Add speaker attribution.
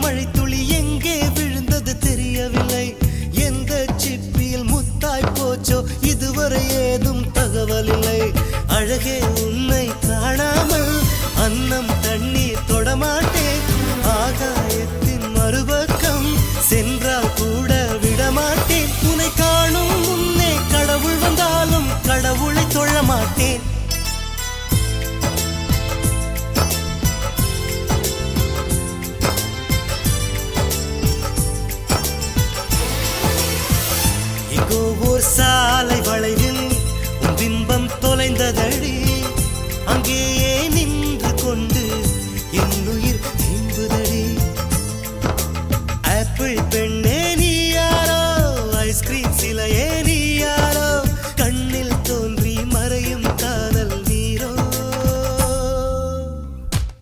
Speaker 1: மழைத்துளி எங்கே விழுந்தது தெரியவில்லை. எந்த சிப்பியில் முத்தாய் போச்சோ இதுவரை ஏதும் தகவல் இல்லை. அழகே உன்னை காணாமல் அன்னம் தண்ணீர் தொடமாட்டேன். ஆகாயத்தின் மறுபக்கம் சென்றால் கூட விடமாட்டேன். உன்னை காணும் முன்னே கடவுள் வந்தாலும் கடவுளை தொழ மாட்டேன். எங்கோ ஓர் சாலை வளைவில் உன் பிம்பம் தொலைந்ததடி. அங்கேயே நின்று கொண்டு என்